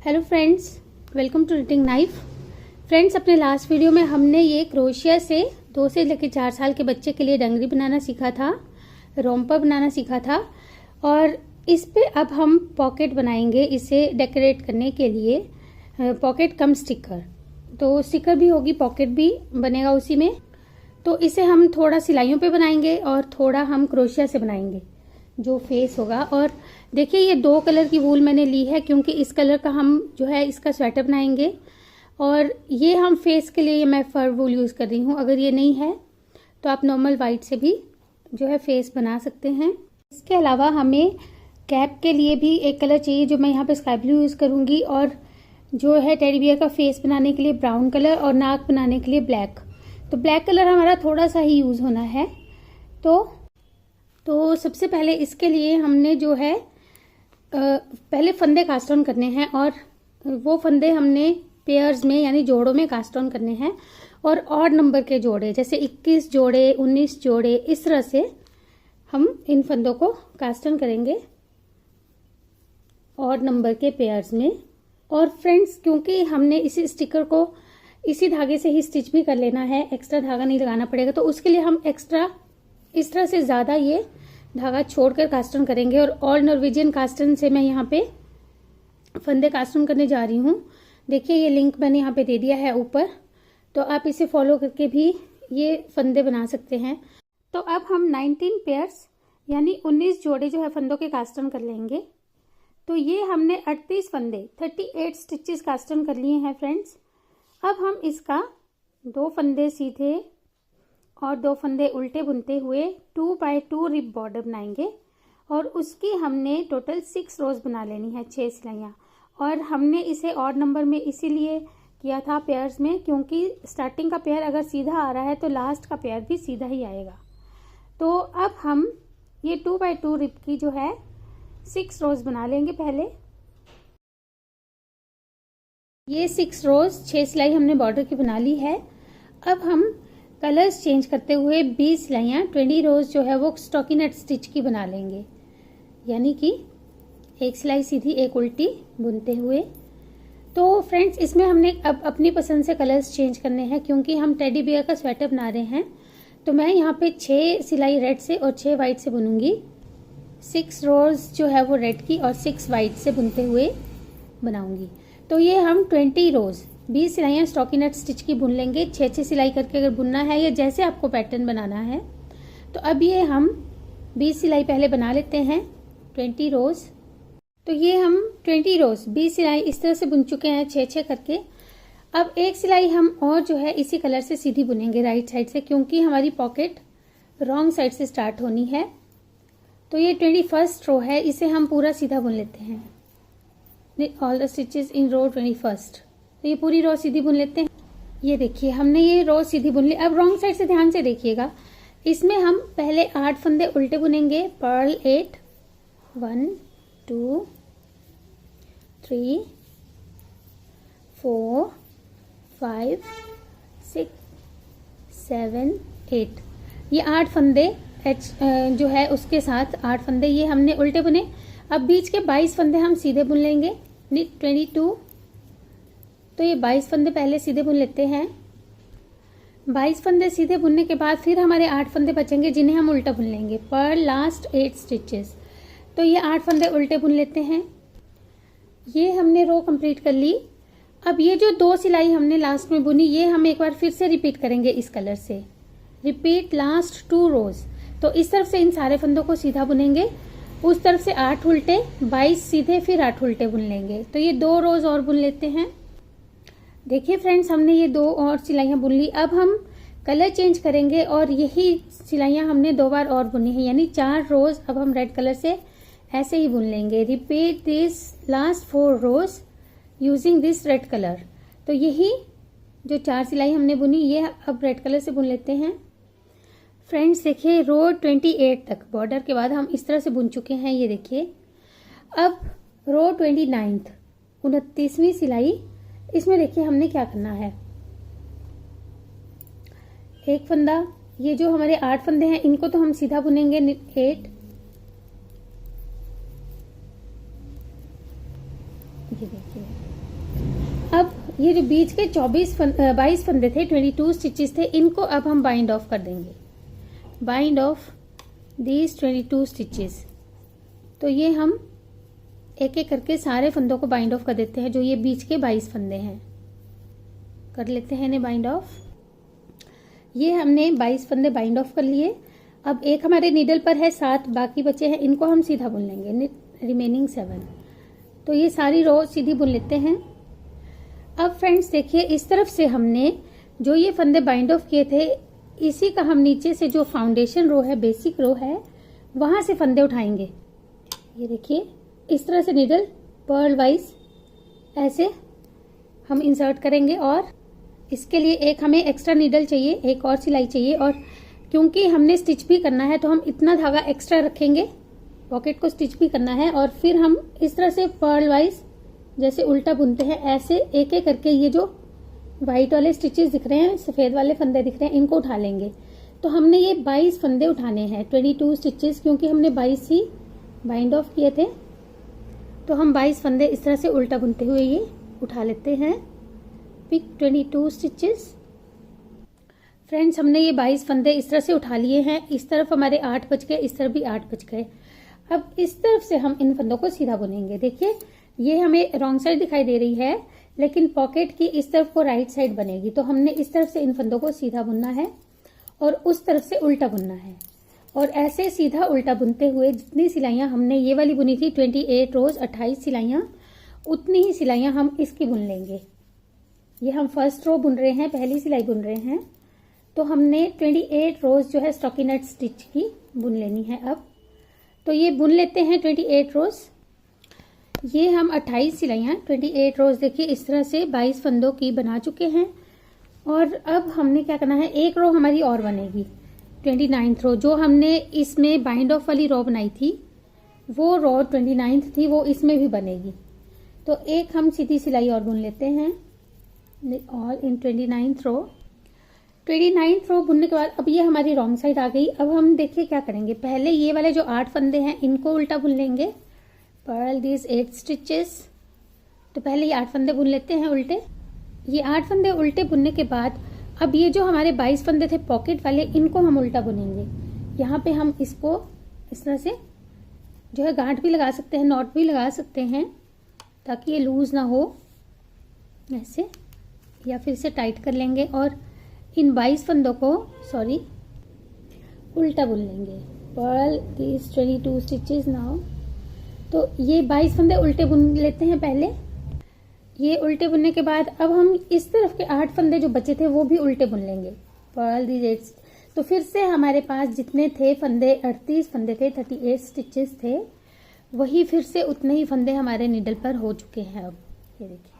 Hello friends, welcome to knitting knife. Friends, अपने last video में हमने ये क्रोशिया से 2 से लेकर 4 साल के बच्चे के लिए डंगरी बनाना सीखा था, रोम्पर बनाना सीखा था और इस पे अब हम पॉकेट बनाएंगे इसे डेकोरेट करने के लिए। पॉकेट कम स्टिकर, तो स्टिकर भी होगी, पॉकेट भी बनेगा उसी में। तो इसे हम थोड़ा सिलाइयों पे बनाएंगे और थोड़ा हम क्रोशिया से बनाएंगे जो फेस होगा। और देखिए, ये 2 कलर की वूल मैंने ली है क्योंकि इस कलर का हम जो है इसका स्वेटर बनाएंगे और ये हम फेस के लिए मैं फर वूल यूज़ कर रही हूँ। अगर ये नहीं है तो आप नॉर्मल वाइट से भी जो है फेस बना सकते हैं। इसके अलावा हमें कैप के लिए भी एक कलर चाहिए जो मैं यहाँ पे स्काई ब्लू यूज़ करूँगी, और जो है टेडी बियर का फेस बनाने के लिए ब्राउन कलर और नाक बनाने के लिए ब्लैक। तो ब्लैक कलर हमारा थोड़ा सा ही यूज़ होना है। तो सबसे पहले इसके लिए हमने जो है पहले फंदे कास्ट ऑन करने हैं और वो फंदे हमने पेयर्स में यानी जोड़ों में कास्ट ऑन करने हैं। और ऑड नंबर के जोड़े जैसे 21 जोड़े, 19 जोड़े, इस तरह से हम इन फंदों को कास्ट ऑन करेंगे ऑड नंबर के पेयर्स में। और फ्रेंड्स, क्योंकि हमने इसी स्टिकर को इसी धागे से ही स्टिच भी कर लेना है, एक्स्ट्रा धागा नहीं लगाना पड़ेगा, तो उसके लिए हम एक्स्ट्रा इस तरह से ज़्यादा ये धागा छोड़कर कास्टन करेंगे। और ऑल नॉर्वेजियन कास्टन से मैं यहाँ पे फंदे कास्टन करने जा रही हूँ। देखिए, ये लिंक मैंने यहाँ पे दे दिया है ऊपर, तो आप इसे फॉलो करके भी ये फंदे बना सकते हैं। तो अब हम 19 पेयर्स यानी 19 जोड़े जो है फंदों के कास्टन कर लेंगे। तो ये हमने 38 फंदे 38 स्टिचेस कास्टन कर लिए हैं फ्रेंड्स। अब हम इसका 2 फंदे सीधे और 2 फंदे उल्टे बुनते हुए 2 बाय 2 रिब बॉर्डर बनाएंगे और उसकी हमने टोटल 6 रोज बना लेनी है, 6 सिलाइयाँ। और हमने इसे ऑड नंबर में इसीलिए किया था पेयर्स में, क्योंकि स्टार्टिंग का पेयर अगर सीधा आ रहा है तो लास्ट का पेयर भी सीधा ही आएगा। तो अब हम ये 2 बाय 2 रिब की जो है 6 रोज बना लेंगे। पहले ये 6 रोज 6 सिलाई हमने बॉर्डर की बना ली है। अब हम कलर्स चेंज करते हुए 20 सिलाइयाँ 20 रोज जो है वो स्टॉकिनेट स्टिच की बना लेंगे, यानी कि एक सिलाई सीधी एक उल्टी बुनते हुए। तो फ्रेंड्स, इसमें हमने अब अपनी पसंद से कलर्स चेंज करने हैं क्योंकि हम टेडी बियर का स्वेटर बना रहे हैं। तो मैं यहाँ पे 6 सिलाई रेड से और 6 वाइट से बुनूंगी। 6 रोज जो है वो रेड की और 6 वाइट से बुनते हुए बनाऊंगी। तो ये हम 20 रोज 20 सिलाइयाँ स्टॉकिनेट स्टिच की बुन लेंगे। 6-6 सिलाई करके अगर बुनना है या जैसे आपको पैटर्न बनाना है। तो अब ये हम 20 सिलाई पहले बना लेते हैं 20 रोज। तो ये हम 20 रोज 20 सिलाई इस तरह से बुन चुके हैं 6-6 करके। अब एक सिलाई हम और जो है इसी कलर से सीधी बुनेंगे राइट साइड से, क्योंकि हमारी पॉकेट रॉन्ग साइड से स्टार्ट होनी है। तो ये 21st रो है, इसे हम पूरा सीधा बुन लेते हैं। All the stitches in row 21st। तो ये पूरी रो सीधी बुन लेते हैं। ये देखिए, हमने ये रो सीधी बुन ली। अब रॉन्ग साइड से ध्यान से देखिएगा, इसमें हम पहले 8 फंदे उल्टे बुनेंगे। पर्ल 8 1 2 3 4 5 6 7 8 ये 8 फंदे जो है उसके साथ 8 फंदे ये हमने उल्टे बुने। अब बीच के 22 फंदे हम सीधे बुन लेंगे। 22, तो ये 22 फंदे पहले सीधे बुन लेते हैं। 22 फंदे सीधे बुनने के बाद फिर हमारे 8 फंदे बचेंगे जिन्हें हम उल्टा बुन लेंगे पर लास्ट 8 स्टिचेस। तो ये 8 फंदे उल्टे बुन लेते हैं। ये हमने रो कंप्लीट कर ली। अब ये जो 2 सिलाई हमने लास्ट में बुनी ये हम एक बार फिर से रिपीट करेंगे इस कलर से। रिपीट लास्ट 2 रोज। तो इस तरफ से इन सारे फंदों को सीधा बुनेंगे, उस तरफ से 8 उल्टे, 22 सीधे, फिर 8 उल्टे बुन लेंगे। तो ये 2 रोज और बुन लेते हैं। देखिए फ्रेंड्स, हमने ये 2 और सिलाइयाँ बुन ली। अब हम कलर चेंज करेंगे और यही सिलाइयाँ हमने 2 बार और बुनी है, यानी 4 रोज अब हम रेड कलर से ऐसे ही बुन लेंगे। Repeat this last 4 rows using this red colour. तो यही जो 4 सिलाई हमने बुनी ये अब रेड कलर से बुन लेते हैं। फ्रेंड्स देखिए, रो 28 तक बॉर्डर के बाद हम इस तरह से बुन चुके हैं। ये देखिए, अब रो 29 29वीं सिलाई, इसमें देखिए हमने क्या करना है। एक फंदा, ये जो हमारे 8 फंदे हैं इनको तो हम सीधा बुनेंगे 8, ये देखिए ये जो बीच के 22 फंदे थे, 22 स्टिचेस थे, इनको अब हम बाइंड ऑफ कर देंगे। Bind of these 22 stitches. तो ये हम एक एक करके सारे फंदों को बाइंड ऑफ कर देते हैं, जो ये बीच के 22 फंदे हैं। कर लेते हैं इन्हें बाइंड ऑफ। ये हमने 22 फंदे बाइंड ऑफ कर लिए। अब एक हमारे नीडल पर है 7 बाकी बचे हैं, इनको हम सीधा बुन लेंगे, रिमेनिंग 7। तो ये सारी रो सीधी बुन लेते हैं। अब फ्रेंड्स देखिए, इस तरफ से हमने जो ये फंदे बाइंड ऑफ किए थे, इसी का हम नीचे से जो फाउंडेशन रो है, बेसिक रो है, वहां से फंदे उठाएंगे। ये देखिए, इस तरह से नीडल पर्ल वाइज ऐसे हम इंसर्ट करेंगे। और इसके लिए एक हमें एक्स्ट्रा नीडल चाहिए, एक और सिलाई चाहिए। और क्योंकि हमने स्टिच भी करना है तो हम इतना धागा एक्स्ट्रा रखेंगे, पॉकेट को स्टिच भी करना है। और फिर हम इस तरह से पर्ल वाइज जैसे उल्टा बुनते हैं, ऐसे एक एक करके ये जो व्हाइट वाले स्टिचेस दिख रहे हैं, सफेद वाले फंदे दिख रहे हैं, इनको उठा लेंगे। तो हमने ये 22 फंदे उठाने हैं, 22 स्टिचेस, क्योंकि हमने 22 ही बाइंड ऑफ किए थे। तो हम 22 फंदे इस तरह से उल्टा बुनते हुए ये उठा लेते हैं। Pick 22 stitches. फ्रेंड्स, हमने ये 22 फंदे इस तरह से उठा लिए हैं। इस तरफ हमारे 8 बच गए, इस तरफ भी 8 बच गए। अब इस तरफ से हम इन फंदों को सीधा बुनेंगे। देखिए, ये हमें रॉन्ग साइड दिखाई दे रही है, लेकिन पॉकेट की इस तरफ को राइट साइड बनेगी। तो हमने इस तरफ से इन फंदों को सीधा बुनना है और उस तरफ से उल्टा बुनना है। और ऐसे सीधा उल्टा बुनते हुए जितनी सिलाइयां हमने ये वाली बुनी थी 28 रोज 28 सिलाइयां, उतनी ही सिलाइयां हम इसकी बुन लेंगे। ये हम फर्स्ट रो बुन रहे हैं, पहली सिलाई बुन रहे हैं। तो हमने 28 रोज जो है स्टॉकिनेट स्टिच की बुन लेनी है। अब तो ये बुन लेते हैं 28 रोज। ये हम 28 सिलाइयां 28 रोज देखिए इस तरह से 22 फंदों की बना चुके हैं। और अब हमने क्या करना है, एक रो हमारी और बनेगी 29th रो। जो हमने इसमें बाइंड ऑफ वाली रो बनाई थी, वो रो 29th थी, वो इसमें भी बनेगी। तो एक हम सीधी सिलाई और बुन लेते हैं all in 29th row. 29th रो बुनने के बाद अब ये हमारी रॉन्ग साइड आ गई। अब हम देखिए क्या करेंगे, पहले ये वाले जो 8 फंदे हैं इनको उल्टा बुन लेंगे। Purl these 8 stitches. तो पहले ये 8 फंदे बुन लेते हैं उल्टे। ये 8 फंदे उल्टे बुनने के बाद अब ये जो हमारे 22 फंदे थे पॉकेट वाले, इनको हम उल्टा बुनेंगे। यहाँ पे हम इसको इस तरह से जो है गांठ भी लगा सकते हैं, नॉट भी लगा सकते हैं, ताकि ये लूज ना हो ऐसे, या फिर इसे टाइट कर लेंगे और इन 22 फंदों को उल्टा बुन लेंगे। Purl these 22 stitches now. तो ये 22 फंदे उल्टे बुन लेते हैं पहले। ये उल्टे बुनने के बाद अब हम इस तरफ के 8 फंदे जो बचे थे वो भी उल्टे बुन लेंगे। Purl these 8। तो फिर से हमारे पास जितने थे फंदे, 38 फंदे थे, 38 स्टिचेस थे, वही फिर से उतने ही फंदे हमारे नीडल पर हो चुके हैं। अब ये देखिए,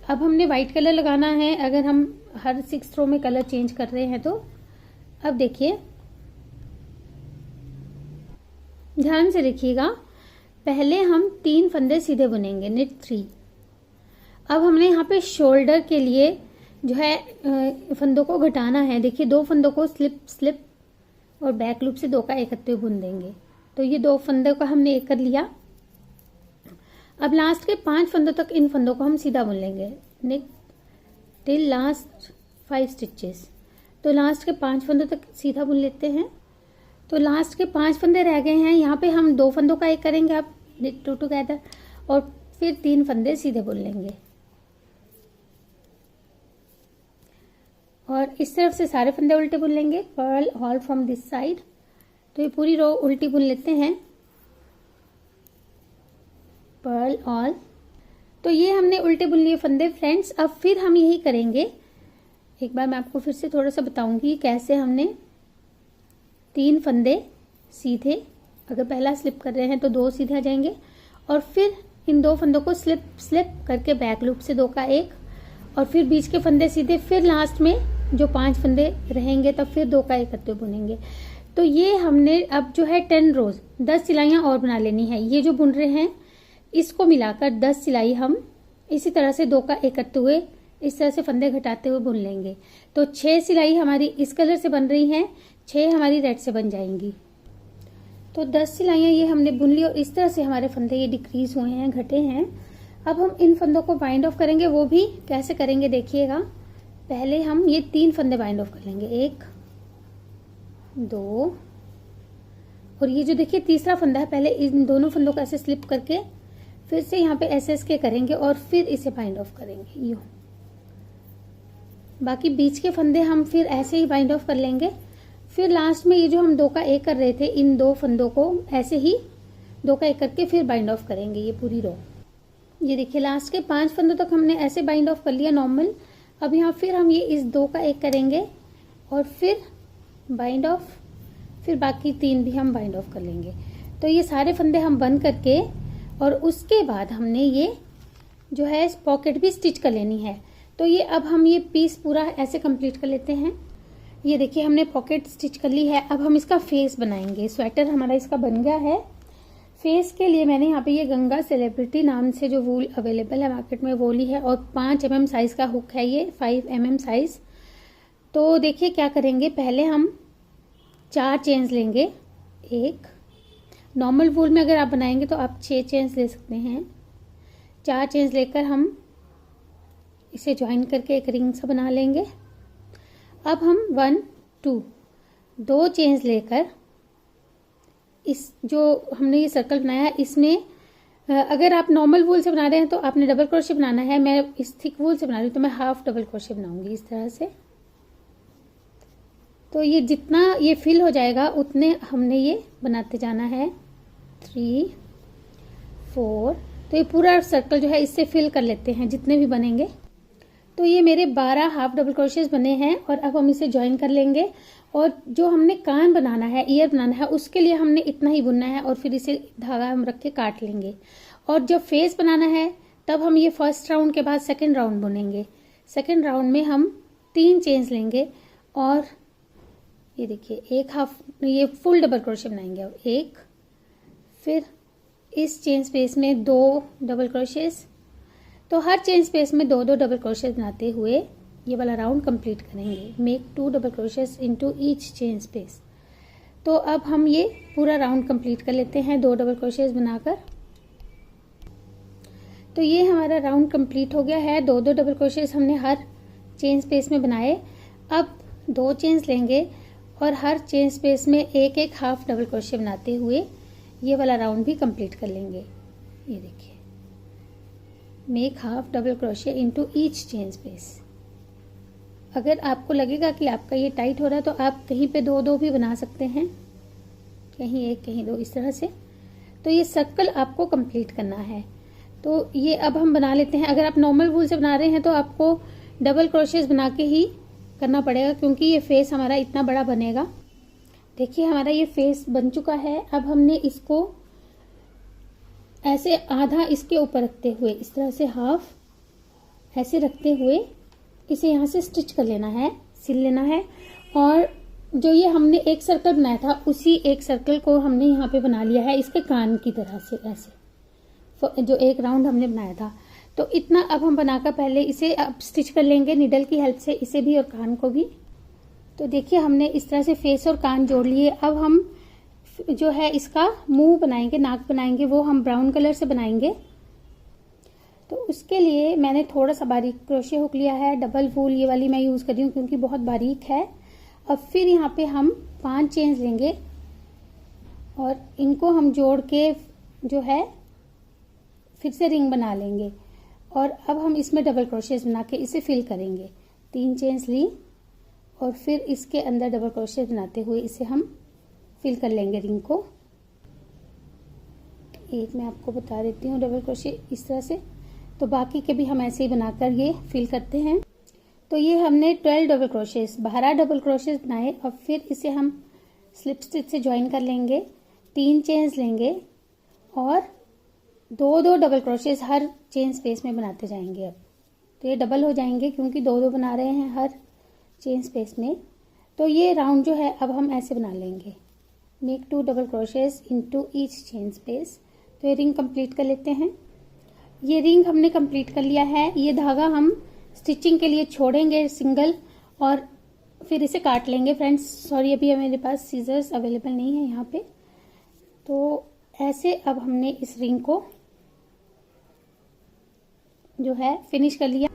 अब हमने व्हाइट कलर लगाना है। अगर हम हर 6 रो में कलर चेंज कर रहे हैं तो अब देखिए, ध्यान से देखिएगा, पहले हम 3 फंदे सीधे बुनेंगे, knit 3। अब हमने यहाँ पे शोल्डर के लिए जो है फंदों को घटाना है। देखिए 2 फंदों को स्लिप और बैक लूप से 2 का एक करते हुए बुन देंगे। तो ये 2 फंदों का हमने एक कर लिया। अब लास्ट के 5 फंदों तक इन फंदों को हम सीधा बुन लेंगे, नेक टिल लास्ट 5 स्टिचेस। तो लास्ट के 5 फंदों तक सीधा बुन लेते हैं। तो लास्ट के 5 फंदे रह गए हैं, यहाँ पे हम 2 फंदों का एक करेंगे, अब knit 2 टुगेदर, और फिर 3 फंदे सीधे बुन लेंगे। और इस तरफ से सारे फंदे उल्टे बुन लेंगे, purl all from this side. तो ये पूरी रो उल्टी बुन लेते हैं, पर्ल ऑल। तो ये हमने उल्टे बुन लिए फंदे फ्रेंड्स। अब फिर हम यही करेंगे। एक बार मैं आपको फिर से थोड़ा सा बताऊंगी कैसे हमने 3 फंदे सीधे, अगर पहला स्लिप कर रहे हैं तो 2 सीधे आ जाएंगे, और फिर इन 2 फंदों को स्लिप करके बैक लूप से 2 का एक, और फिर बीच के फंदे सीधे, फिर लास्ट में जो 5 फंदे रहेंगे तब फिर 2 का एक करते हुए बुनेंगे। तो ये हमने अब जो है 10 रोज 10 सिलाइयां और बना लेनी है। ये जो बुन रहे हैं इसको मिलाकर 10 सिलाई हम इसी तरह से 2 का एक करते हुए इस तरह से फंदे घटाते हुए बुन लेंगे। तो 6 सिलाई हमारी इस कलर से बन रही हैं, 6 हमारी रेड से बन जाएंगी। तो 10 सिलाइयां ये हमने बुन ली और इस तरह से हमारे फंदे ये डिक्रीज हुए हैं, घटे हैं। अब हम इन फंदों को बाइंड ऑफ करेंगे, वो भी कैसे करेंगे देखिएगा। पहले हम ये 3 फंदे बाइंड ऑफ कर लेंगे, 1 2 और ये जो देखिए तीसरा फंदा है, पहले इन दोनों फंदों को ऐसे स्लिप करके फिर से यहाँ पे ऐसे के करेंगे और फिर इसे बाइंड ऑफ करेंगे यूं। बाकी बीच के फंदे हम फिर ऐसे ही बाइंड ऑफ कर लेंगे। फिर लास्ट में ये जो हम 2 का 1 कर रहे थे, इन 2 फंदों को ऐसे ही 2 का 1 करके फिर बाइंड ऑफ करेंगे ये पूरी रो। ये देखिए लास्ट के 5 फंदों तक हमने ऐसे बाइंड ऑफ कर लिया नॉर्मल। अब यहाँ फिर हम ये इस 2 का 1 करेंगे और फिर बाइंड ऑफ, फिर बाकी 3 भी हम बाइंड ऑफ कर लेंगे। तो ये सारे फंदे हम बंद करके और उसके बाद हमने ये जो है पॉकेट भी स्टिच कर लेनी है। तो ये अब हम ये पीस पूरा ऐसे कंप्लीट कर लेते हैं। ये देखिए हमने पॉकेट स्टिच कर ली है। अब हम इसका फेस बनाएंगे। स्वेटर हमारा इसका बन गया है। फेस के लिए मैंने यहाँ पे ये गंगा सेलिब्रिटी नाम से जो वूल अवेलेबल है मार्केट में वो ली है और 5 mm साइज का हुक है, ये 5 mm साइज। तो देखिए क्या करेंगे, पहले हम 4 चेन्स लेंगे। 1 नॉर्मल वूल में अगर आप बनाएंगे तो आप 6 चेन्स ले सकते हैं। 4 चेन्स लेकर हम इसे ज्वाइन करके एक रिंग सा बना लेंगे। अब हम 1 2 चेन्स लेकर इस जो हमने ये सर्कल बनाया है इसमें, अगर आप नॉर्मल वूल से बना रहे हैं तो आपने डबल क्रोशे बनाना है। मैं इस थिक वूल से बना रही हूँ तो मैं हाफ डबल क्रोशे बनाऊंगी इस तरह से। तो ये जितना ये फिल हो जाएगा उतने हमने ये बनाते जाना है। 3 4 तो ये पूरा सर्कल जो है इससे फिल कर लेते हैं जितने भी बनेंगे। तो ये मेरे 12 हाफ डबल क्रोशेस बने हैं और अब हम इसे ज्वाइन कर लेंगे। और जो हमने कान बनाना है, ईयर बनाना है, उसके लिए हमने इतना ही बुनना है और फिर इसे धागा हम रख के काट लेंगे। और जब फेस बनाना है तब हम ये फर्स्ट राउंड के बाद सेकंड राउंड बुनेंगे। सेकंड राउंड में हम 3 चेन्स लेंगे और ये देखिए एक हाफ ये फुल डबल क्रोशे बनाएंगे। अब 1 फिर इस चेन स्पेस में 2 डबल क्रोशेस। तो हर चेन स्पेस में 2 डबल क्रोशेस बनाते हुए ये वाला राउंड कंप्लीट करेंगे। Make 2 double crochets into each chain space. तो अब हम ये पूरा राउंड कंप्लीट कर लेते हैं 2 डबल क्रोशेस बनाकर। तो ये हमारा राउंड कंप्लीट हो गया है। 2 डबल क्रोशेस हमने हर चेन स्पेस में बनाए। अब 2 चेन्स लेंगे और हर चेन स्पेस में एक हाफ डबल क्रोशे बनाते हुए ये वाला राउंड भी कंप्लीट कर लेंगे। ये देखिए make half double crochet into each chain space. अगर आपको लगेगा कि आपका ये टाइट हो रहा है तो आप कहीं पे 2 भी बना सकते हैं, कहीं 1 कहीं 2 इस तरह से। तो ये सर्कल आपको कंप्लीट करना है। तो ये अब हम बना लेते हैं। अगर आप नॉर्मल वूल से बना रहे हैं तो आपको डबल क्रोशेस बना के ही करना पड़ेगा क्योंकि ये फेस हमारा इतना बड़ा बनेगा। देखिए हमारा ये फेस बन चुका है। अब हमने इसको ऐसे आधा इसके ऊपर रखते हुए इस तरह से हाफ ऐसे रखते हुए इसे यहाँ से स्टिच कर लेना है, सिल लेना है। और जो ये हमने एक सर्कल बनाया था उसी एक सर्कल को हमने यहाँ पे बना लिया है इसके कान की तरह से, ऐसे जो एक राउंड हमने बनाया था। तो इतना अब हम बनाकर पहले इसे अब स्टिच कर लेंगे निडल की हेल्प से, इसे भी और कान को भी। तो देखिए हमने इस तरह से फेस और कान जोड़ लिए। अब हम जो है इसका मुंह बनाएंगे, नाक बनाएंगे, वो हम ब्राउन कलर से बनाएंगे। तो उसके लिए मैंने थोड़ा सा बारीक क्रोशे हुक लिया है। डबल वूल ये वाली मैं यूज कर रही हूँ क्योंकि बहुत बारीक है। अब फिर यहाँ पे हम 5 चेन्स लेंगे और इनको हम जोड़ के जो है फिर से रिंग बना लेंगे। और अब हम इसमें डबल क्रोशेस बना के इसे फिल करेंगे। 3 चेन्स ली और फिर इसके अंदर डबल क्रोशेस बनाते हुए इसे हम फिल कर लेंगे रिंग को। एक मैं आपको बता देती हूँ डबल क्रोशे इस तरह से। तो बाकी के भी हम ऐसे ही बनाकर ये फिल करते हैं। तो ये हमने 12 डबल क्रोशेस 12 डबल क्रोशेस बनाए। अब फिर इसे हम स्लिप स्टिच से ज्वाइन कर लेंगे। 3 चेन्स लेंगे और 2 डबल क्रोशेस हर चेन स्पेस में बनाते जाएंगे। अब तो ये डबल हो जाएंगे क्योंकि 2 बना रहे हैं हर चेन स्पेस में। तो ये राउंड जो है अब हम ऐसे बना लेंगे। Make 2 double crochets into each chain space. तो ये रिंग कंप्लीट कर लेते हैं। ये रिंग हमने कंप्लीट कर लिया है। ये धागा हम स्टिचिंग के लिए छोड़ेंगे सिंगल और फिर इसे काट लेंगे। फ्रेंड्स सॉरी अभी मेरे पास सीजर्स अवेलेबल नहीं है यहाँ पे। तो ऐसे अब हमने इस रिंग को जो है फिनिश कर लिया।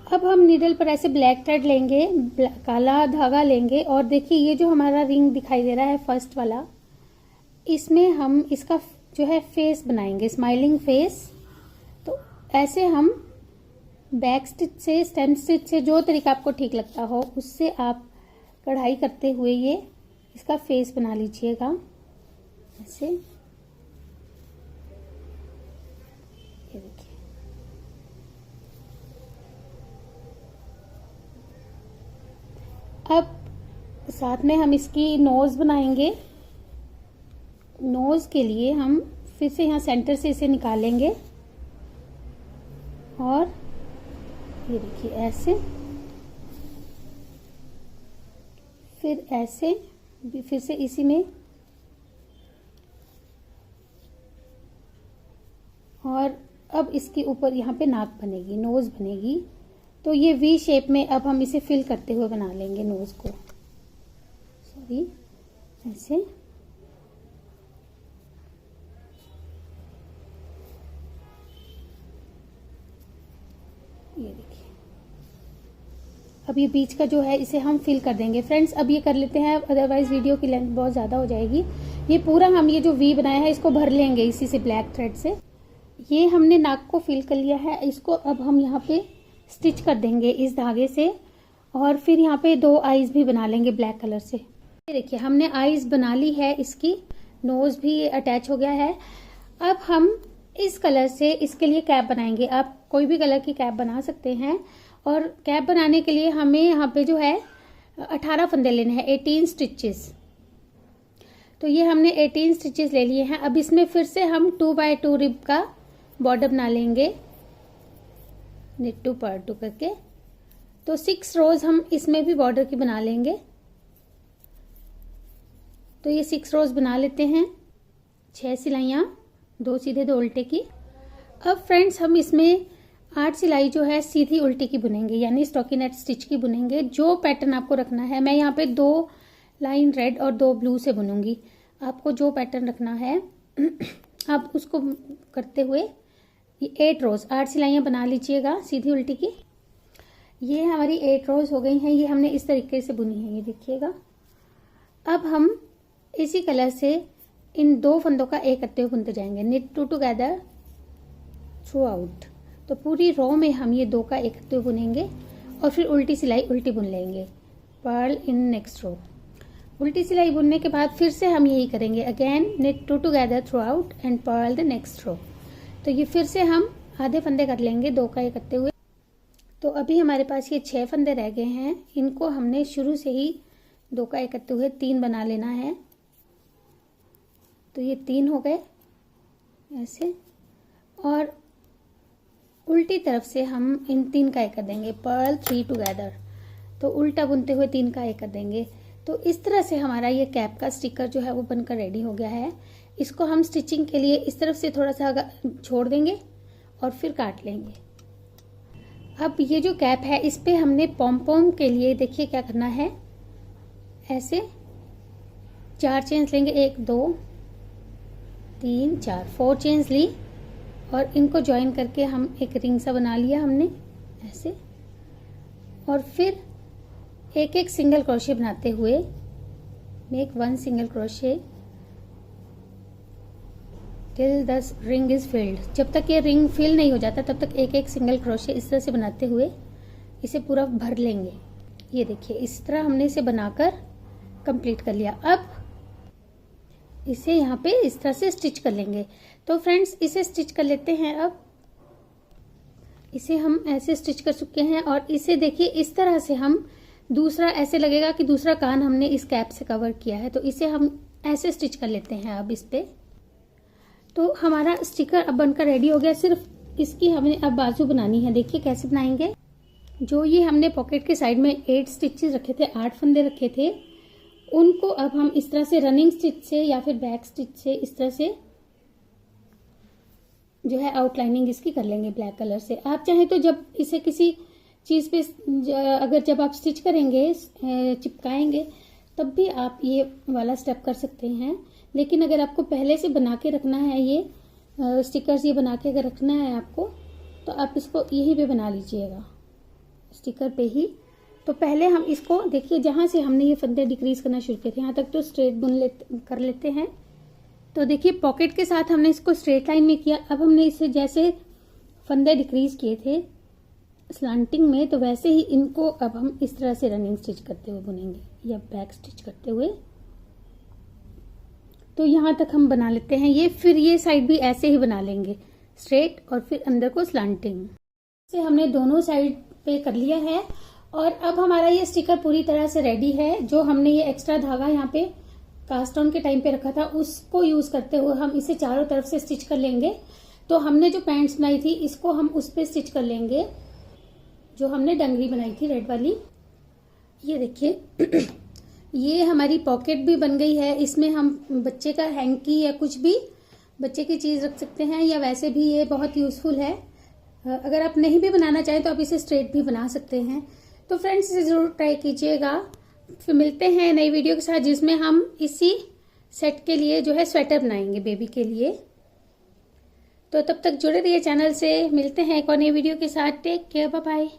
अब हम नीडल पर ऐसे ब्लैक थ्रेड लेंगे, काला धागा लेंगे और देखिए ये जो हमारा रिंग दिखाई दे रहा है फर्स्ट वाला, इसमें हम इसका जो है फेस बनाएंगे, स्माइलिंग फेस। तो ऐसे हम बैक स्टिच से, स्टेम स्टिच से, जो तरीका आपको ठीक लगता हो उससे आप कढ़ाई करते हुए ये इसका फेस बना लीजिएगा ऐसे। ये देखिए, अब साथ में हम इसकी नोज बनाएंगे। नोज के लिए हम फिर से यहाँ सेंटर से इसे निकालेंगे और ये देखिए ऐसे, फिर ऐसे, फिर से इसी में, और अब इसके ऊपर यहाँ पे नाक बनेगी, नोज बनेगी। तो ये वी शेप में अब हम इसे फिल करते हुए बना लेंगे नोज को, सॉरी ऐसे। ये देखिए, अब ये बीच का जो है इसे हम फिल कर देंगे। फ्रेंड्स अब ये कर लेते हैं, अदरवाइज वीडियो की लेंथ बहुत ज़्यादा हो जाएगी। ये पूरा हम ये जो वी बनाया है इसको भर लेंगे इसी से, ब्लैक थ्रेड से। ये हमने नाक को फिल कर लिया है, इसको अब हम यहाँ पे स्टिच कर देंगे इस धागे से, और फिर यहाँ पे 2 आईज भी बना लेंगे ब्लैक कलर से। ये देखिए हमने आईज बना ली है, इसकी नोज भी अटैच हो गया है। अब हम इस कलर से इसके लिए कैप बनाएंगे। आप कोई भी कलर की कैप बना सकते हैं, और कैप बनाने के लिए हमें यहाँ पे जो है 18 फंदे लेने हैं, 18 स्टिचेस। तो ये हमने 18 स्टिचेस ले लिए हैं। अब इसमें फिर से हम 2x2 रिब का बॉर्डर बना लेंगे, निट टू पर टू करके। तो 6 रोज हम इसमें भी बॉर्डर की बना लेंगे। तो ये 6 रोज बना लेते हैं, 6 सिलाइयाँ, 2 सीधे 2 उल्टे की। अब फ्रेंड्स हम इसमें 8 सिलाई जो है सीधी उल्टी की बुनेंगे, यानी स्टॉकिनेट स्टिच की बुनेंगे। जो पैटर्न आपको रखना है, मैं यहाँ पे 2 लाइन रेड और 2 ब्लू से बुनूंगी। आपको जो पैटर्न रखना है आप उसको करते हुए ये 8 रोज, 8 सिलाइयाँ बना लीजिएगा सीधी उल्टी की। ये हमारी 8 रोज हो गई हैं, ये हमने इस तरीके से बुनी है, ये देखिएगा। अब हम इसी कलर से इन 2 फंदों का एक करते हुए बुनते जाएंगे, knit two together throughout. तो पूरी रो में हम ये 2 का एक करते हुए बुनेंगे और फिर उल्टी सिलाई उल्टी बुन लेंगे, पर्ल इन नेक्स्ट रो। उल्टी सिलाई बुनने के बाद फिर से हम यही करेंगे, again knit two together throughout and purl the next row. तो ये फिर से हम आधे फंदे कर लेंगे 2 का एक करते हुए। तो अभी हमारे पास ये 6 फंदे रह गए हैं, इनको हमने शुरू से ही 2 का एक करते हुए 3 बना लेना है। तो ये 3 हो गए ऐसे, और उल्टी तरफ से हम इन 3 का एक कर देंगे, पर्ल 3 टुगेदर। तो उल्टा बुनते हुए 3 का एक कर देंगे। तो इस तरह से हमारा ये कैप का स्टिकर जो है वो बनकर रेडी हो गया है। इसको हम स्टिचिंग के लिए इस तरफ से थोड़ा सा छोड़ देंगे और फिर काट लेंगे। अब ये जो कैप है इस पे हमने पॉम पॉम के लिए देखिए क्या करना है, ऐसे 4 चेन्स लेंगे, 1 2 3 4, 4 चेन्स ली और इनको ज्वाइन करके हम एक रिंग सा बना लिया हमने ऐसे। और फिर एक एक सिंगल क्रोशे बनाते हुए make 1 single crochet till the ring is filled. जब तक ये रिंग फिल नहीं हो जाता तब तक एक एक सिंगल क्रोशे इस तरह से बनाते हुए इसे पूरा भर लेंगे। ये देखिए इस तरह हमने इसे बनाकर कंप्लीट कर लिया। अब इसे यहाँ पे इस तरह से स्टिच कर लेंगे। तो फ्रेंड्स इसे स्टिच कर लेते हैं। अब इसे हम ऐसे स्टिच कर चुके हैं और इसे देखिए इस तरह से हम दूसरा, ऐसे लगेगा कि दूसरा कान हमने इस कैप से कवर किया है। तो इसे हम ऐसे स्टिच कर लेते हैं अब इस पे। तो हमारा स्टिकर अब बनकर रेडी हो गया। सिर्फ इसकी हमें अब बाजू बनानी है। देखिए कैसे बनाएंगे। जो ये हमने पॉकेट के साइड में 8 स्टिचेस रखे थे, 8 फंदे रखे थे, उनको अब हम इस तरह से रनिंग स्टिच से या फिर बैक स्टिच से इस तरह से जो है आउटलाइनिंग इसकी कर लेंगे ब्लैक कलर से। आप चाहें तो जब इसे किसी चीज पे अगर जब आप स्टिच करेंगे, चिपकाएंगे, तब भी आप ये वाला स्टेप कर सकते हैं। लेकिन अगर आपको पहले से बना के रखना है, ये स्टिकर्स ये बना के अगर रखना है आपको, तो आप इसको यहीं पे बना लीजिएगा, स्टिकर पे ही। तो पहले हम इसको देखिए, जहाँ से हमने ये फंदे डिक्रीज करना शुरू किए थे यहाँ तक तो स्ट्रेट कर लेते हैं। तो देखिए पॉकेट के साथ हमने इसको स्ट्रेट लाइन में किया। अब हमने इसे जैसे फंदे डिक्रीज किए थे स्लांटिंग में, तो वैसे ही इनको अब हम इस तरह से रनिंग स्टिच करते हुए बुनेंगे या बैक स्टिच करते हुए। तो यहाँ तक हम बना लेते हैं ये। फिर ये साइड भी ऐसे ही बना लेंगे स्ट्रेट और फिर अंदर को स्लांटिंग से हमने दोनों साइड पे कर लिया है। और अब हमारा ये स्टिकर पूरी तरह से रेडी है। जो हमने ये एक्स्ट्रा धागा यहाँ पे कास्ट ऑन के टाइम पे रखा था उसको यूज करते हुए हम इसे चारों तरफ से स्टिच कर लेंगे। तो हमने जो पैंट्स बनाई थी इसको हम उस पे स्टिच कर लेंगे, जो हमने डंगरी बनाई थी रेड वाली। ये देखिए ये हमारी पॉकेट भी बन गई है। इसमें हम बच्चे का हैंकी या कुछ भी बच्चे की चीज रख सकते हैं, या वैसे भी ये बहुत यूजफुल है। अगर आप नहीं भी बनाना चाहें तो आप इसे स्ट्रेट भी बना सकते हैं। तो फ्रेंड्स इसे जरूर ट्राई कीजिएगा। फिर मिलते हैं नई वीडियो के साथ, जिसमें हम इसी सेट के लिए जो है स्वेटर बनाएंगे बेबी के लिए। तो तब तक जुड़े रहिए चैनल से। मिलते हैं एक और नई वीडियो के साथ। Take care, bye bye.